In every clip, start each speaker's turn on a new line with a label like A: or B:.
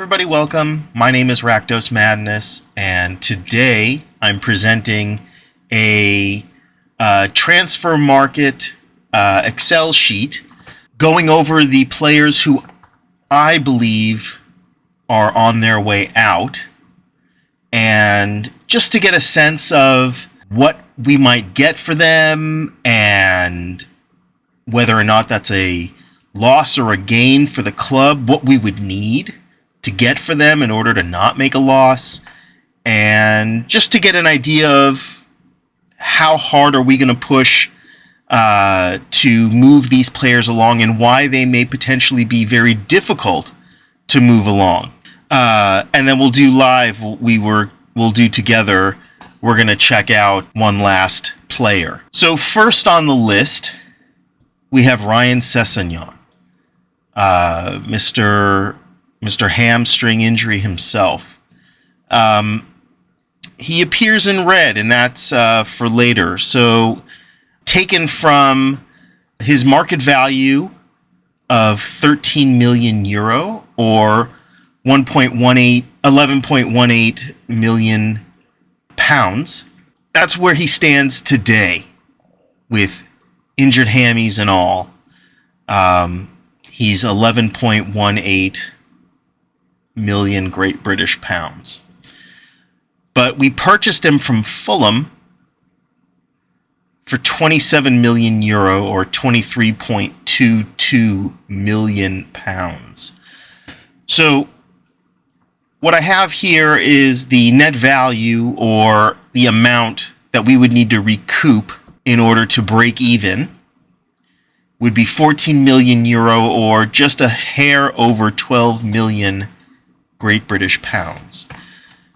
A: everybody, welcome. My name is Rakdos Madness, and today I'm presenting a transfer market Excel sheet going over the players who I believe are on their way out, and just to get a sense of what we might get for them and whether or not that's a loss or a gain for the club, what we would need to get for them in order to not make a loss, and just to get an idea of how hard are we going to push to move these players along and why they may potentially be very difficult to move along. And then we'll do live. We'll do together. We're going to check out one last player. So first on the list, we have Ryan Sessegnon, Mr. Hamstring injury himself. He appears in red, and that's for later. So taken from his market value of 13 million euro or 11.18 million pounds. That's where he stands today with injured hammies and all. He's 11.18 million Great British pounds. But we purchased him from Fulham for 27 million euro or 23.22 million pounds. So what I have here is the net value, or the amount that we would need to recoup in order to break even, would be 14 million euro or just a hair over 12 million Great British pounds.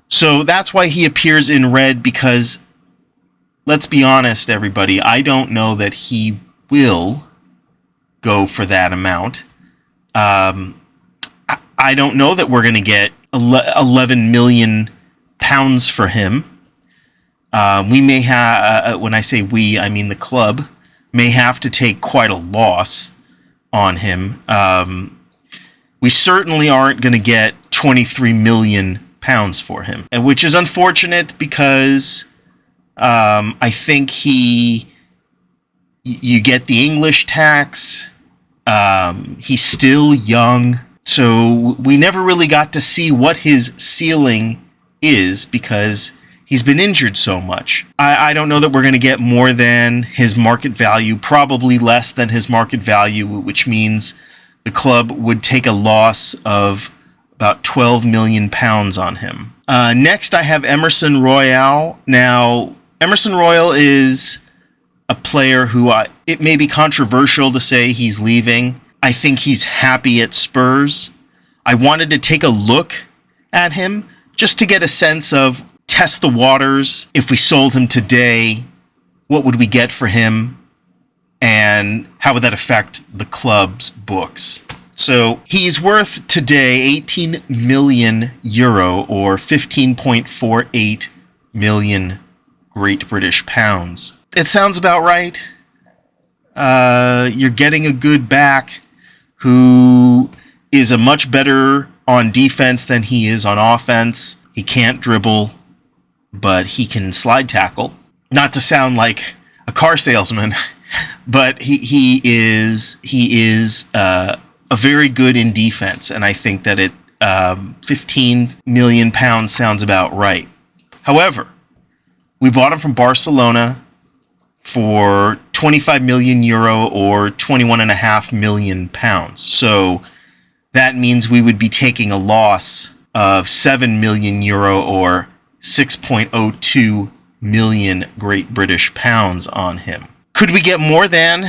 A: So that's why he appears in red, because let's be honest, everybody, I don't know that he will go for that amount. I don't know that we're going to get 11 million pounds for him. We may have, when I say we, I mean the club, may have to take quite a loss on him. We certainly aren't going to get 23 million pounds for him, and which is unfortunate because I think you get the English tax. He's still young, so we never really got to see what his ceiling is because he's been injured so much. I don't know that we're going to get more than his market value, probably less than his market value, which means the club would take a loss of about 12 million pounds on him. Next, I have Emerson Royal. Now, Emerson Royal is a player who it may be controversial to say he's leaving. I think he's happy at Spurs. I wanted to take a look at him just to get a sense of, test the waters. If we sold him today, what would we get for him? And how would that affect the club's books? So he's worth today 18 million euro or 15.48 million Great British pounds. It sounds about right. You're getting a good back who is a much better on defense than he is on offense. He can't dribble, but he can slide tackle. Not to sound like a car salesman, but he is a very good in defense, and I think that 15 million pounds sounds about right. However, we bought him from Barcelona for 25 million euro or 21.5 million pounds. So that means we would be taking a loss of 7 million euro or 6.02 million Great British pounds on him. Could we get more than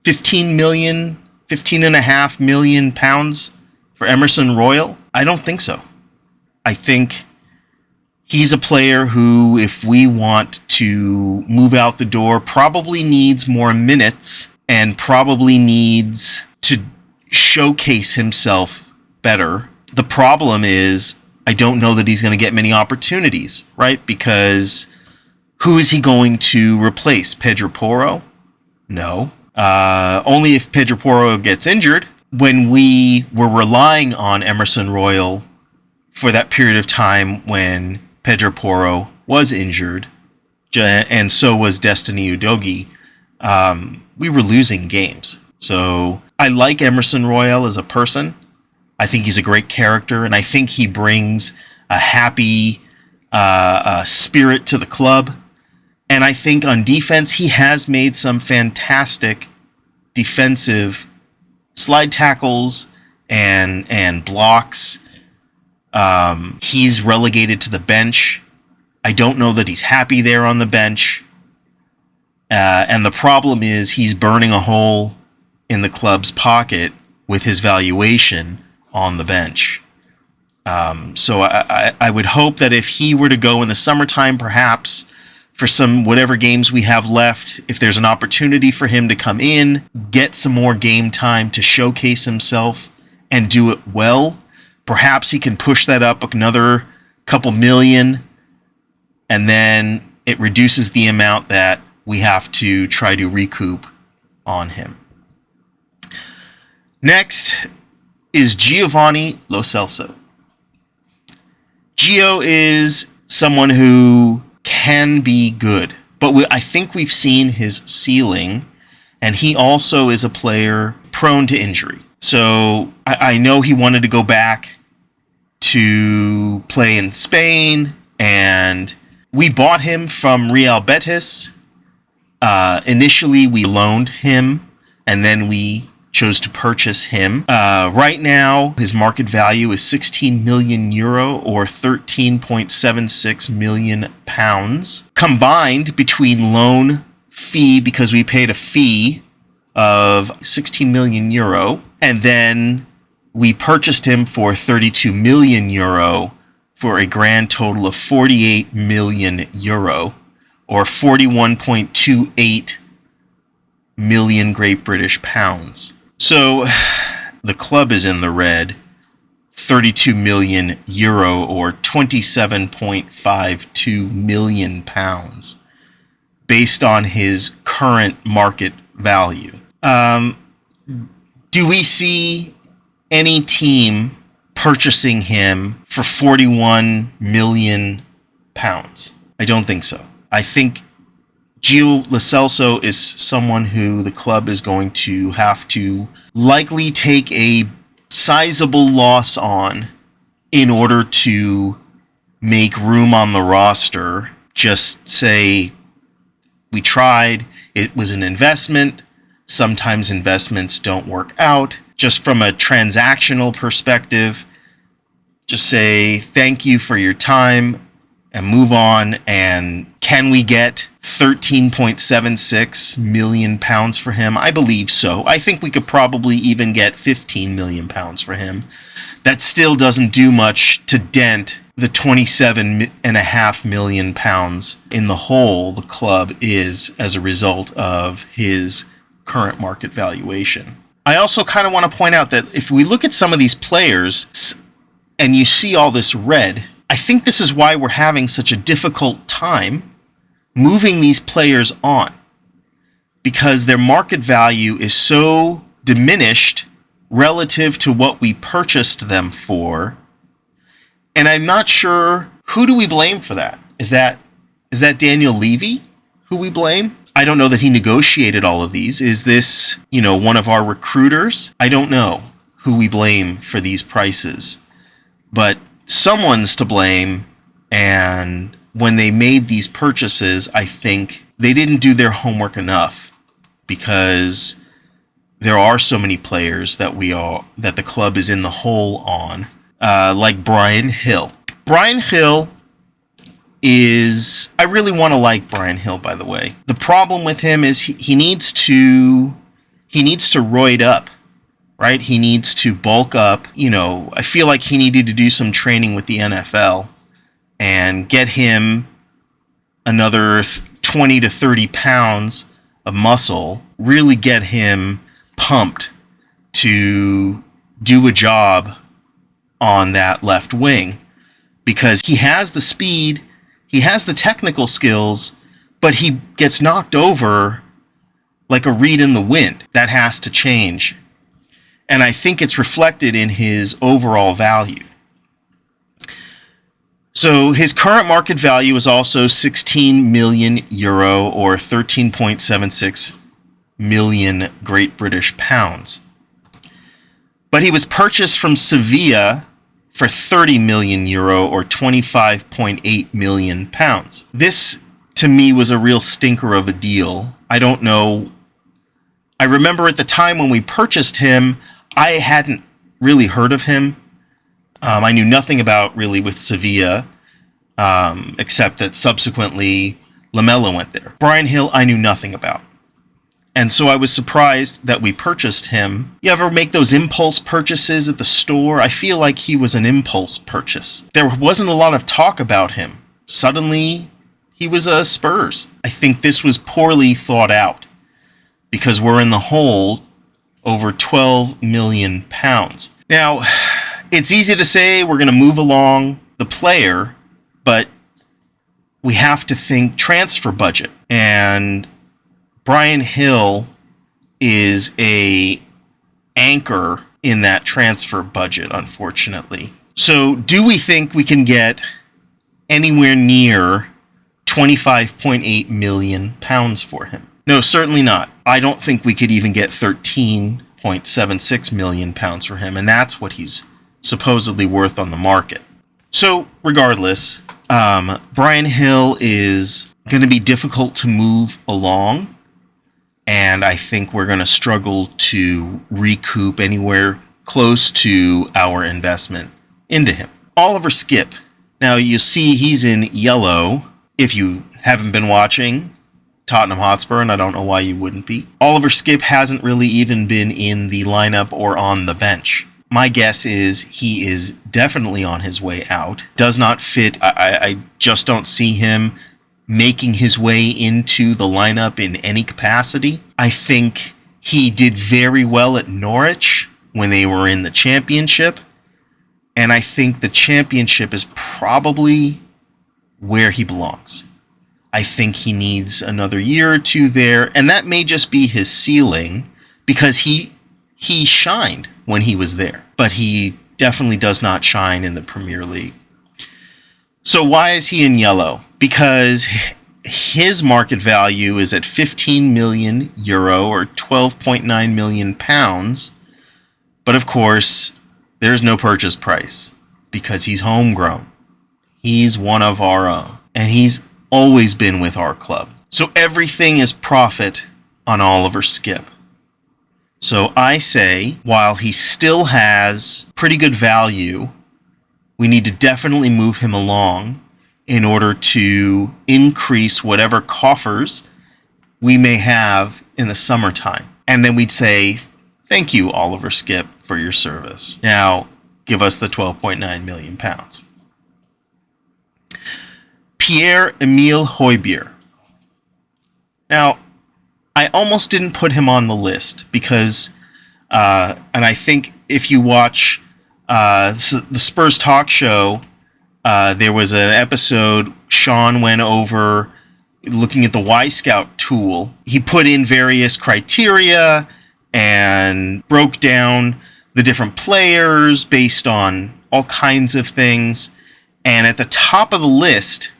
A: 15.5 million pounds for Emerson Royal? I don't think so. I think he's a player who, if we want to move out the door, probably needs more minutes and probably needs to showcase himself better. The problem is, I don't know that he's going to get many opportunities, right? Because who is he going to replace? Pedro Porro? No. Only if Pedro Porro gets injured. When we were relying on Emerson Royal for that period of time when Pedro Porro was injured, and so was Destiny Udogie, we were losing games. So I like Emerson Royal as a person. I think he's a great character, and I think he brings a happy spirit to the club. And I think on defense, he has made some fantastic defensive slide tackles and blocks. He's relegated to the bench. I don't know that he's happy there on the bench. And the problem is he's burning a hole in the club's pocket with his valuation on the bench. So I would hope that if he were to go in the summertime, perhaps for some whatever games we have left, if there's an opportunity for him to come in, get some more game time to showcase himself and do it well, perhaps he can push that up another couple million, and then it reduces the amount that we have to try to recoup on him. Next is Giovanni Lo Celso. Gio is someone who can be good, but I think we've seen his ceiling, and he also is a player prone to injury. So I know he wanted to go back to play in Spain, and we bought him from Real Betis. Initially, we loaned him, and then we chose to purchase him. Right now, his market value is 16 million euro or 13.76 million pounds. Combined between loan fee, because we paid a fee of 16 million euro, and then we purchased him for 32 million euro for a grand total of 48 million euro or 41.28 million Great British pounds. So the club is in the red, 32 million euro or 27.52 million pounds based on his current market value. Do we see any team purchasing him for 41 million pounds? I don't think so. I think Gio Lo Celso is someone who the club is going to have to likely take a sizable loss on in order to make room on the roster. Just say, we tried, it was an investment. Sometimes investments don't work out. Just from a transactional perspective, just say thank you for your time and move on. And can we get 13.76 million pounds for him? I believe so. I think we could probably even get 15 million pounds for him. That still doesn't do much to dent the 27.5 million pounds in the hole the club is as a result of his current market valuation. I also kind of want to point out that if we look at some of these players and you see all this red, I think this is why we're having such a difficult time moving these players on, because their market value is so diminished relative to what we purchased them for. And I'm not sure, who do we blame for that? Is that Daniel Levy who we blame? I don't know that he negotiated all of these. Is this, one of our recruiters? I don't know who we blame for these prices, but someone's to blame. And when they made these purchases, I think they didn't do their homework enough, because there are so many players that the club is in the hole on, like Brian Hill. Brian Hill I really want to like Brian Hill, by the way. The problem with him is he needs to roid up, right? He needs to bulk up. I feel like he needed to do some training with the NFL and get him another 20 to 30 pounds of muscle, really get him pumped to do a job on that left wing, because he has the speed, he has the technical skills, but he gets knocked over like a reed in the wind. That has to change. And I think it's reflected in his overall value. So his current market value is also 16 million euro or 13.76 million Great British pounds. But he was purchased from Sevilla for 30 million euro or 25.8 million pounds. This, to me, was a real stinker of a deal. I don't know. I remember at the time when we purchased him, I hadn't really heard of him. I knew nothing about really with Sevilla, except that subsequently Lamela went there. Bryan Gil, I knew nothing about. And so I was surprised that we purchased him. You ever make those impulse purchases at the store? I feel like he was an impulse purchase. There wasn't a lot of talk about him. Suddenly, he was a Spurs. I think this was poorly thought out because we're in the hole over 12 million pounds. Now, it's easy to say we're going to move along the player, but we have to think transfer budget. And Bryan Gil is a anchor in that transfer budget, unfortunately. So do we think we can get anywhere near 25.8 million pounds for him? No, certainly not. I don't think we could even get 13.76 million pounds for him, and that's what he's supposedly worth on the market. So regardless, Bryan Gil is going to be difficult to move along. And I think we're going to struggle to recoup anywhere close to our investment into him. Oliver Skipp. Now, you see he's in yellow. If you haven't been watching Tottenham Hotspur, and I don't know why you wouldn't be, Oliver Skipp hasn't really even been in the lineup or on the bench. My guess is he is definitely on his way out. Does not fit. I just don't see him making his way into the lineup in any capacity. I think he did very well at Norwich when they were in the championship. And I think the championship is probably where he belongs. I think he needs another year or two there. And that may just be his ceiling because he shined when he was there. But he definitely does not shine in the Premier League. So why is he in yellow? Because his market value is at 15 million euro or 12.9 million pounds. But of course, there's no purchase price because he's homegrown. He's one of our own. And he's always been with our club. So everything is profit on Oliver Skipp. So I say, while he still has pretty good value, we need to definitely move him along in order to increase whatever coffers we may have in the summertime. And then we'd say, thank you, Oliver Skipp, for your service. Now, give us the 12.9 million pounds. Pierre-Emile Højbjerg. Now, I almost didn't put him on the list because, and I think if you watch the Spurs talk show, there was an episode Sean went over looking at the Wyscout tool. He put in various criteria and broke down the different players based on all kinds of things. And at the top of the list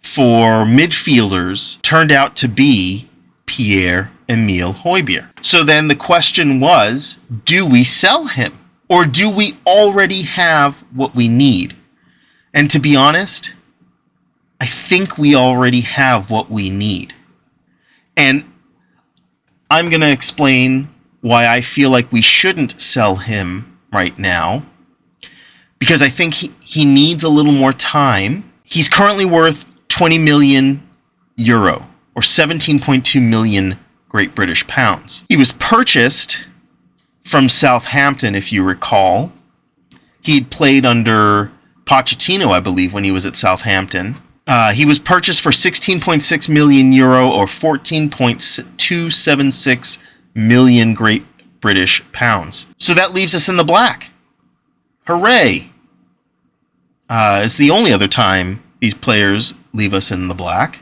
A: for midfielders turned out to be Pierre-Emile Højbjerg. So then the question was, do we sell him? Or do we already have what we need? And to be honest, I think we already have what we need. And I'm going to explain why I feel like we shouldn't sell him right now. Because I think he needs a little more time. He's currently worth 20 million euro or 17.2 million Great British pounds. He was purchased from Southampton, if you recall. He'd played under Pochettino, I believe, when he was at Southampton. He was purchased for 16.6 million euro or 14.276 million Great British pounds. So that leaves us in the black. Hooray! It's the only other time these players leave us in the black.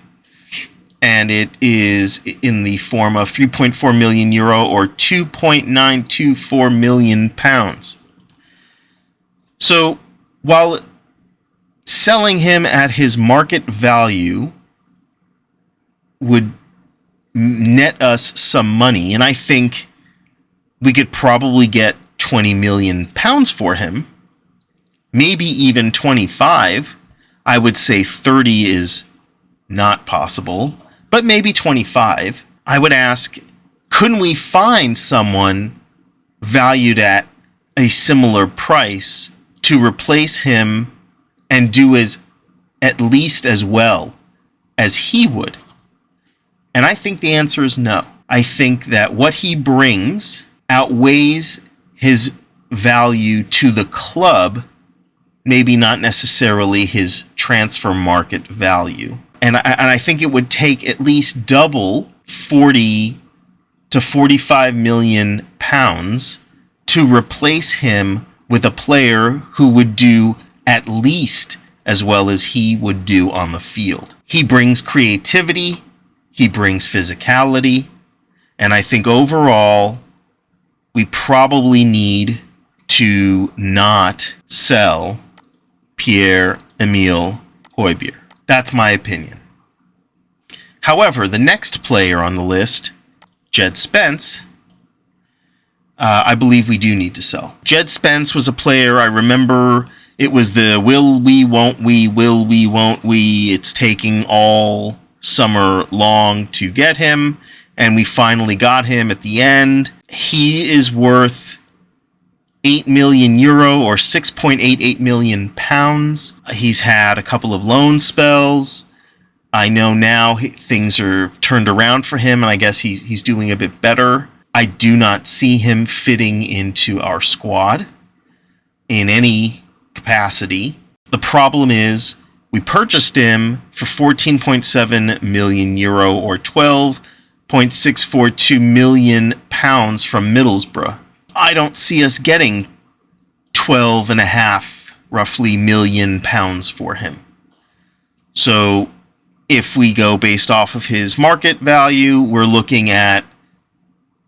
A: And it is in the form of 3.4 million euro or 2.924 million pounds. So while selling him at his market value would net us some money, and I think we could probably get 20 million pounds for him, maybe even 25. I would say 30 is not possible, but maybe 25. I would ask, couldn't we find someone valued at a similar price to replace him and do at least as well as he would? And I think the answer is no. I think that what he brings outweighs his value to the club, maybe not necessarily his transfer market value. And I think it would take at least double 40 to 45 million pounds to replace him with a player who would do at least as well as he would do on the field. He brings creativity, he brings physicality, and I think overall we probably need to not sell Pierre-Emile Højbjerg. That's my opinion. However, the next player on the list, Jed Spence, I believe we do need to sell. Jed Spence was a player, I remember it was the will we, won't we, it's taking all summer long to get him, and we finally got him at the end. He is worth 8 million euro or 6.88 million pounds. He's had a couple of loan spells. I know now things are turned around for him, and I guess he's doing a bit better. I do not see him fitting into our squad in any capacity. The problem is we purchased him for 14.7 million euro or 12.642 million pounds from Middlesbrough. I don't see us getting 12.5 roughly million pounds for him. So if we go based off of his market value, we're looking at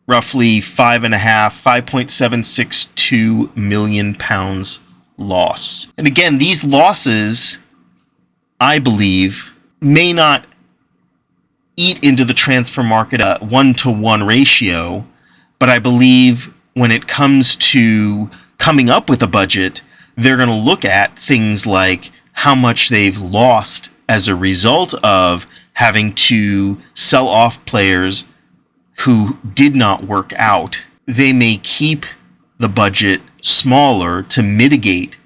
A: roughly 5.762 million pounds loss. And again, these losses, I believe, may not eat into the transfer market a 1-to-1 ratio, but I believe when it comes to coming up with a budget, they're going to look at things like how much they've lost as a result of having to sell off players who did not work out. They may keep the budget smaller to mitigate,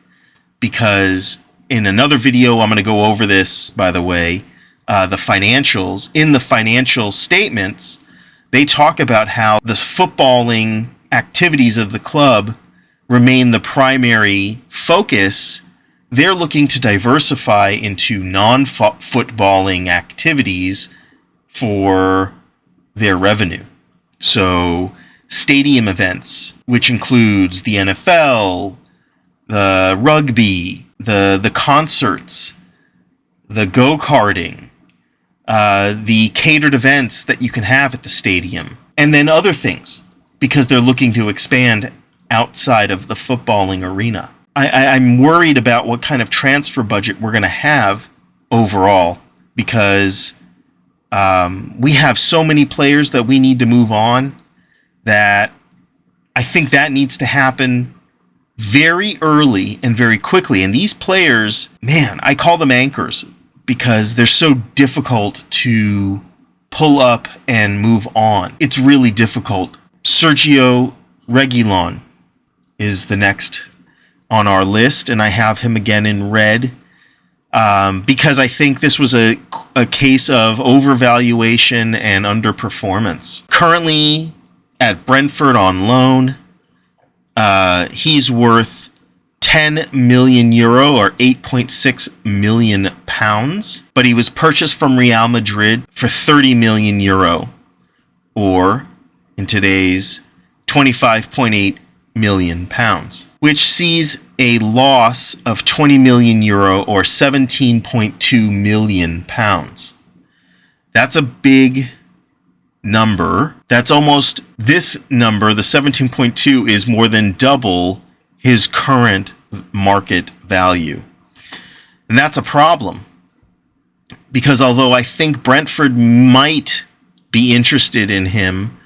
A: because in another video, I'm going to go over this, by the way, the financials. In the financial statements, they talk about how the footballing activities of the club remain the primary focus. They're looking to diversify into non-footballing activities for their revenue. So stadium events, which includes the NFL, the rugby, the concerts, the go-karting, the catered events that you can have at the stadium, and then other things, because they're looking to expand outside of the footballing arena. I'm worried about what kind of transfer budget we're going to have overall, because we have so many players that we need to move on that I think that needs to happen very early and very quickly. And these players, man, I call them anchors because they're so difficult to pull up and move on. It's really difficult. Sergio Reguilon is the next on our list, and I have him again in red because I think this was a case of overvaluation and underperformance. Currently at Brentford on loan, he's worth 10 million euro or 8.6 million pounds, but he was purchased from Real Madrid for 30 million euro, or in today's 25.8 million pounds, which sees a loss of 20 million euro or 17.2 million pounds. That's a big number. That's almost, this number, the 17.2, is more than double his current market value. And And that's a problem. Because although I think Brentford might be interested in him,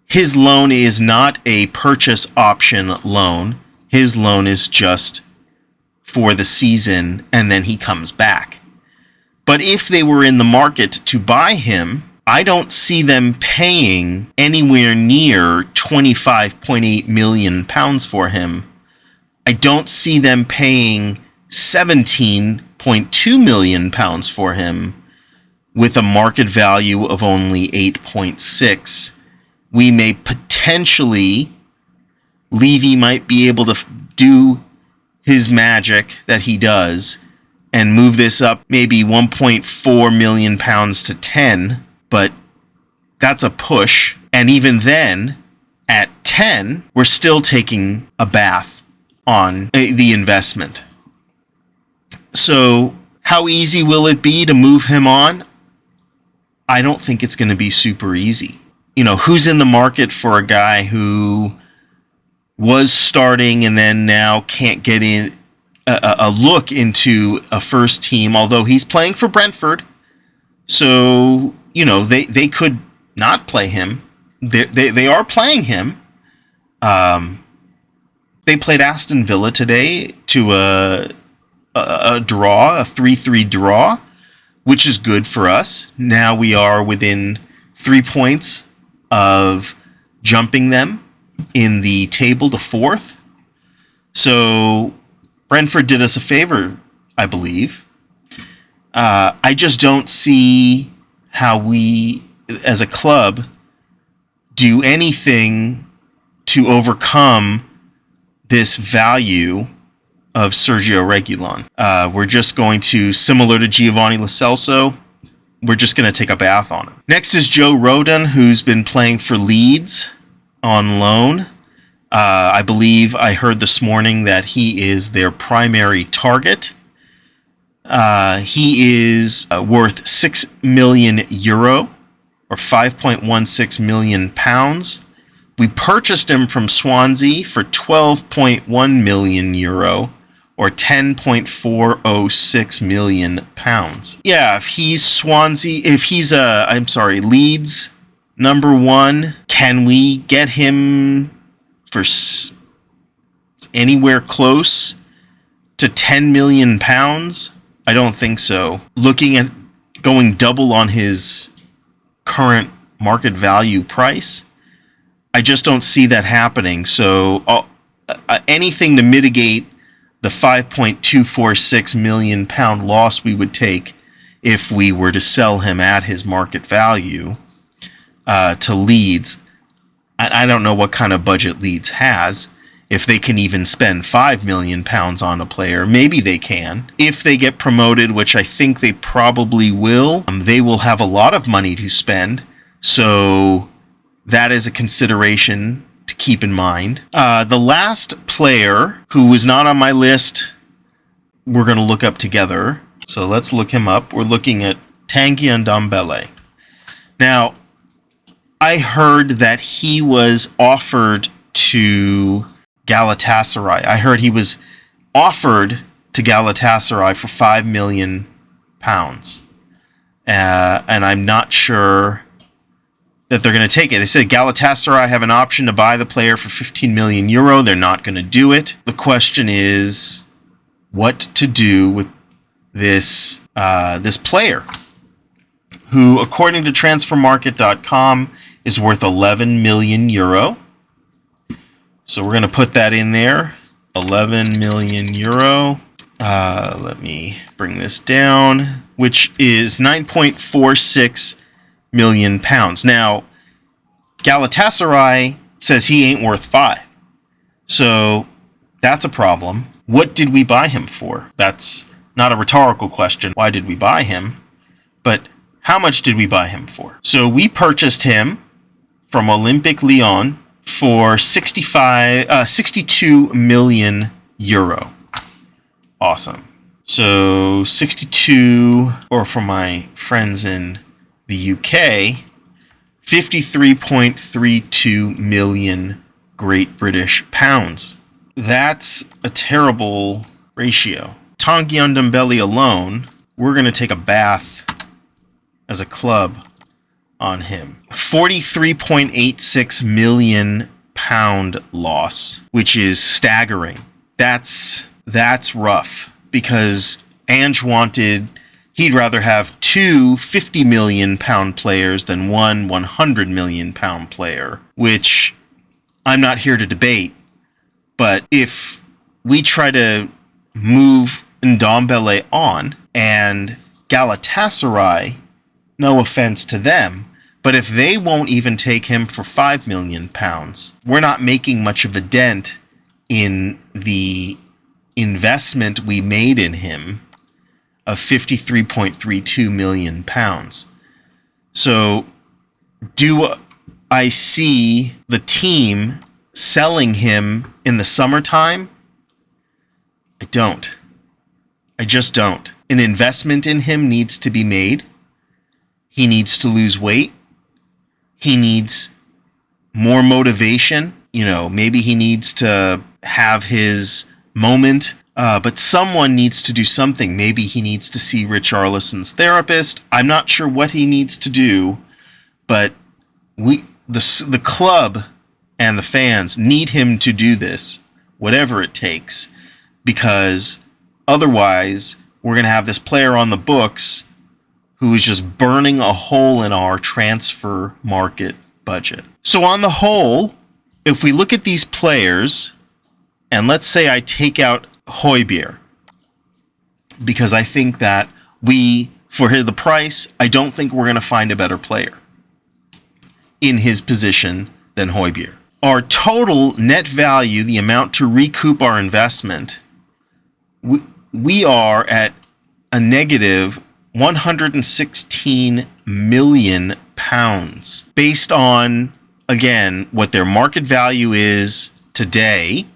A: his loan is not a purchase option loan. His loan is just for the season, and then he comes back. But if they were in the market to buy him, I don't see them paying anywhere near £25.8 million for him. I don't see them paying £17.2 million for him with a market value of only 8.6. We may potentially, Levy might be able to do his magic that he does and move this up maybe £1.4 million to 10, but that's a push. And even then, at 10, we're still taking a bath on the investment. So how easy will it be to move him on? I don't think it's going to be super easy. You know, who's in the market for a guy who was starting and then now can't get in a look into a first team, although he's playing for Brentford. So, you know, they could not play him. They are playing him. They played Aston Villa today to a draw, a 3-3 draw, which is good for us. Now we are within 3 points of jumping them in the table to 4th. So Brentford did us a favor, I believe. I just don't see how we, as a club, do anything to overcome this value of Sergio Reguilon. We're just going to, similar to Giovanni Lo Celso, we're just going to take a bath on him. Next is Joe Rodon, who's been playing for Leeds on loan. I believe I heard this morning that he is their primary target. He is worth €6 million or 5.16 million pounds. We purchased him from Swansea for €12.1 million or 10.406 million pounds. Yeah, if he's Leeds number 1, can we get him for anywhere close to 10 million pounds? I don't think so. Looking at going double on his current market value price, I just don't see that happening. So anything to mitigate the 5.246 million pound loss we would take if we were to sell him at his market value to Leeds. I don't know what kind of budget Leeds has. If they can even spend £5 million on a player, maybe they can. If they get promoted, which I think they probably will, they will have a lot of money to spend. So that is a consideration to keep in mind. The last player who was not on my list, we're going to look up together. So let's look him up. We're looking at Tanguy Ndombele. Now, I heard that he was offered to Galatasaray. I heard he was offered to Galatasaray for £5 million. And I'm not sure that they're going to take it. They said Galatasaray have an option to buy the player for €15 million. They're not going to do it. The question is what to do with this player, who, according to transfermarket.com, is worth €11 million. So we're going to put that in there, €11 million. Let me bring this down, which is 9.46 million pounds. Now, Galatasaray says he ain't worth 5. So that's a problem. What did we buy him for? That's not a rhetorical question. Why did we buy him? But how much did we buy him for? So we purchased him from Olympique Lyon for €62 million. Awesome. So 62, or for my friends in the UK, 53.32 million Great British pounds. That's a terrible ratio. Tanguy Ndombele alone, we're going to take a bath as a club on him. 43.86 million pound loss, which is staggering. That's rough, because Ange he'd rather have two 50 million pound players than one 100 million pound player, which I'm not here to debate. But if we try to move Ndombele on, and Galatasaray, no offense to them, but if they won't even take him for 5 million pounds, we're not making much of a dent in the investment we made in him of 53.32 million pounds. So do I see the team selling him in the summertime? I don't. I just don't. An investment in him needs to be made. He needs to lose weight. He needs more motivation. Maybe he needs to have his moment, but someone needs to do something. Maybe he needs to see Richarlison's therapist. I'm not sure what he needs to do, but the club and the fans need him to do this, whatever it takes, because otherwise we're going to have this player on the books who is just burning a hole in our transfer market budget. So on the whole, if we look at these players, and let's say I take out Højbjerg, because I think that for the price, I don't think we're going to find a better player in his position than Højbjerg. Our total net value, the amount to recoup our investment, we are at a negative 116 million pounds, based on, again, what their market value is today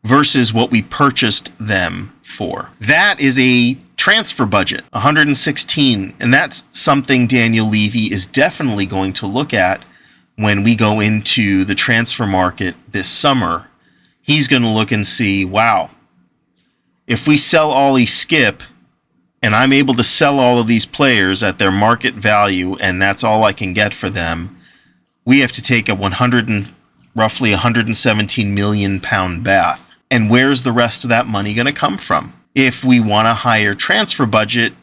A: versus what we purchased them for. That is a transfer budget, 116, and that's something Daniel Levy is definitely going to look at when we go into the transfer market this summer. He's going to look and see, wow, if we sell Ollie Skipp, and I'm able to sell all of these players at their market value, and that's all I can get for them, we have to take a roughly 117 million pound bath. And where's the rest of that money going to come from? If we want a higher transfer budget,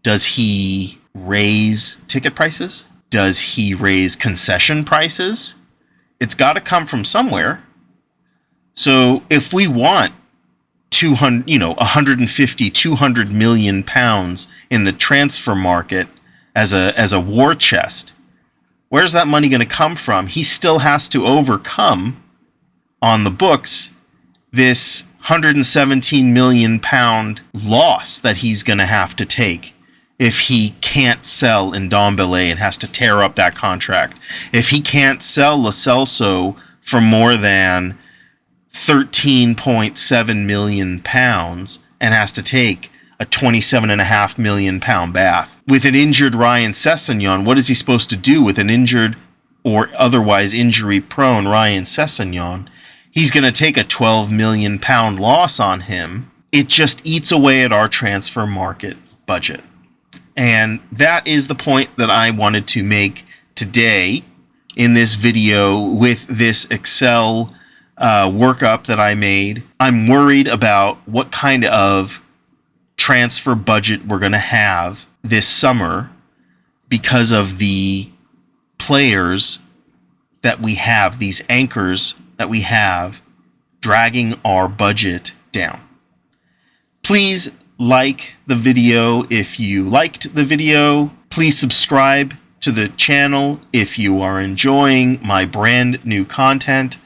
A: does he raise ticket prices? Does he raise concession prices? It's got to come from somewhere. So if we want 150, 200 million pounds in the transfer market as a war chest, where's that money going to come from? He still has to overcome on the books this 117 million pound loss that he's going to have to take if he can't sell Ndombele and has to tear up that contract. If he can't sell Lo Celso for more than 13.7 million pounds and has to take a 27.5 million pound bath. With an injured Ryan Sessegnon, what is he supposed to do with an injured or otherwise injury prone Ryan Sessegnon? He's going to take a 12 million pound loss on him. It just eats away at our transfer market budget. And that is the point that I wanted to make today in this video with this Excel workup that I made. I'm worried about what kind of transfer budget we're going to have this summer because of the players that we have, these anchors that we have dragging our budget down. Please like the video if you liked the video. Please subscribe to the channel if you are enjoying my brand new content.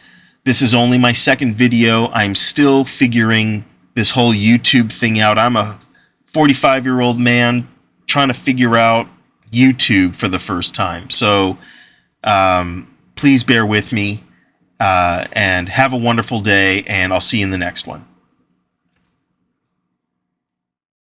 A: This is only my second video. I'm still figuring this whole YouTube thing out. I'm a 45-year-old man trying to figure out YouTube for the first time. So please bear with me and have a wonderful day, and I'll see you in the next one.